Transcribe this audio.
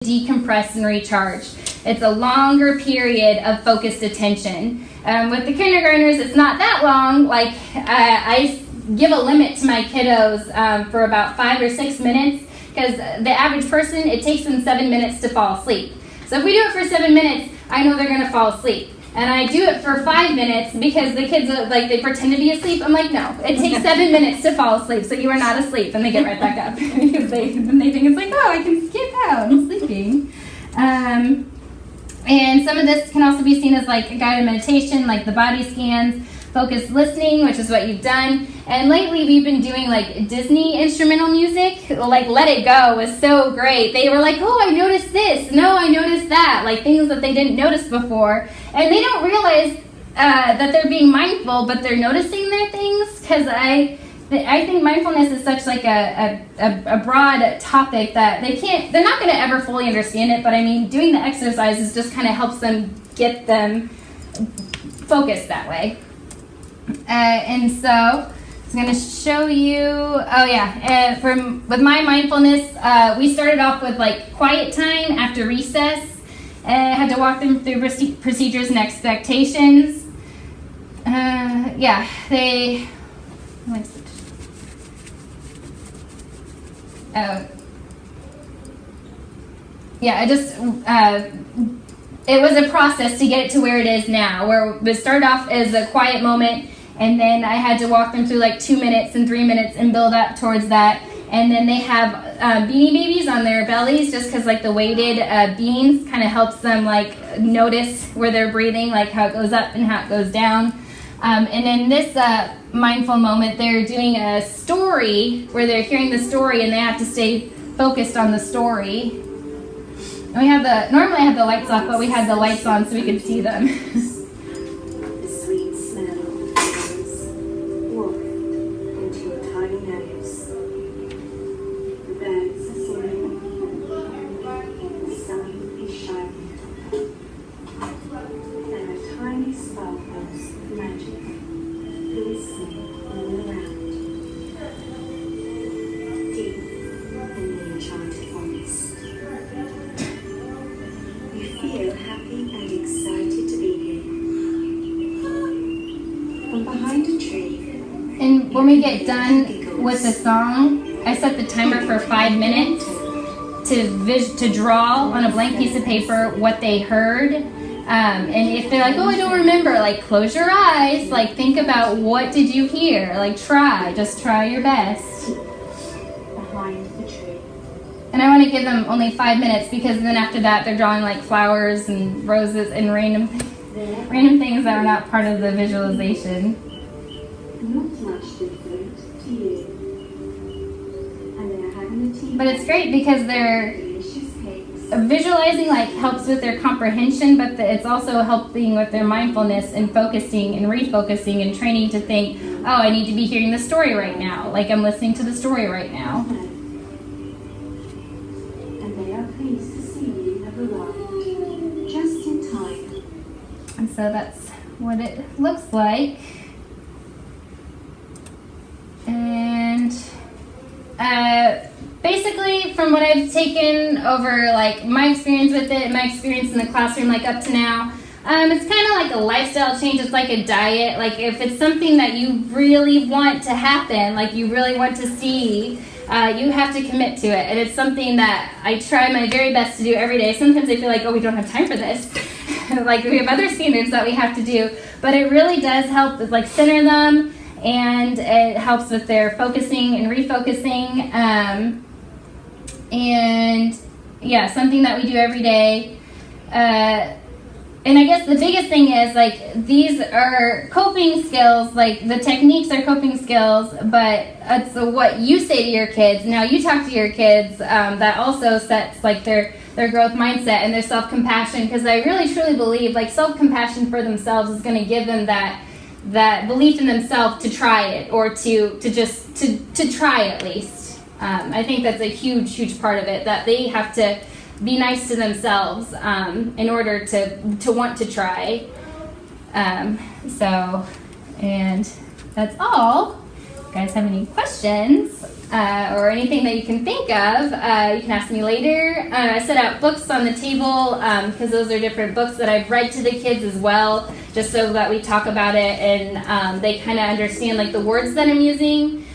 decompress and recharge. It's a longer period of focused attention. With the kindergartners, it's not that long. Like I give a limit to my kiddos for about 5 or 6 minutes, because the average person, it takes them 7 minutes to fall asleep. So if we do it for 7 minutes, I know they're going to fall asleep. And I do it for 5 minutes because the kids they pretend to be asleep. I'm like, no, it takes 7 minutes to fall asleep, so you are not asleep, and they get right back up because they think it's like, oh, I can skip out, I'm sleeping. And some of this can also be seen as like a guided meditation, like the body scans, focused listening, which is what you've done. And lately we've been doing like Disney instrumental music, like Let It Go was so great. They were like, oh, I noticed this, no, I noticed that, like things that they didn't notice before. And they don't realize that they're being mindful, but they're noticing their things, because I think mindfulness is such like a broad topic that they're not going to ever fully understand it, but I mean, doing the exercises just kind of helps them get them focused that way. And so I'm going to show you, with my mindfulness, we started off with like quiet time after recess. I had to walk them through procedures and expectations. It was a process to get it to where it is now, where it started off as a quiet moment, and then I had to walk them through like 2 minutes and 3 minutes and build up towards that. And then they have Beanie Babies on their bellies, just because like the weighted beans kind of helps them like notice where they're breathing, like how it goes up and how it goes down. And in this mindful moment, they're doing a story where they're hearing the story and they have to stay focused on the story. And we have normally I have the lights off, but we had the lights on so we could see them. The sweet smell of flowers wafted into your tiny nose. The birds are singing. The sun is shining. There are tiny sparkles of magic glistening all around. Deep in the enchanted forest. You feel happy and excited to be here. From behind a tree. And when we get done with the song, I set the timer for 5 minutes to draw on a blank piece of paper what they heard. And if they're like, oh, I don't remember, like close your eyes, like think about what did you hear, like just try your best. Behind the tree. And I want to give them only 5 minutes, because then after that they're drawing like flowers and roses and random things that are not part of the visualization. Not much different to you. And they're having a tea. But it's great because they're delicious cakes. visualizing like helps with their comprehension, but it's also helping with their mindfulness and focusing and refocusing and training to think, oh, I need to be hearing the story right now, like I'm listening to the story right now. And they are pleased to see you have arrived just in time. And so that's what it looks like. And basically, from what I've taken over, like my experience with it, my experience in the classroom, like up to now, it's kind of like a lifestyle change. It's like a diet. Like if it's something that you really want to happen, like you really want to see, you have to commit to it. And it's something that I try my very best to do every day. Sometimes I feel like, oh, we don't have time for this. Like we have other standards that we have to do. But it really does help with like center them. And it helps with their focusing and refocusing. And yeah, something that we do every day. And I guess the biggest thing is like these are coping skills, like the techniques are coping skills, but it's what you say to your kids. Now you talk to your kids, that also sets like their growth mindset and their self-compassion, because I really truly believe like self-compassion for themselves is going to give them that belief in themselves to try it, or to try at least. I think that's a huge part of it, that they have to be nice to themselves in order to want to try. And that's all. If you guys have any questions? or anything that you can think of, you can ask me later. I set out books on the table because those are different books that I've read to the kids as well, just so that we talk about it and they kind of understand like the words that I'm using.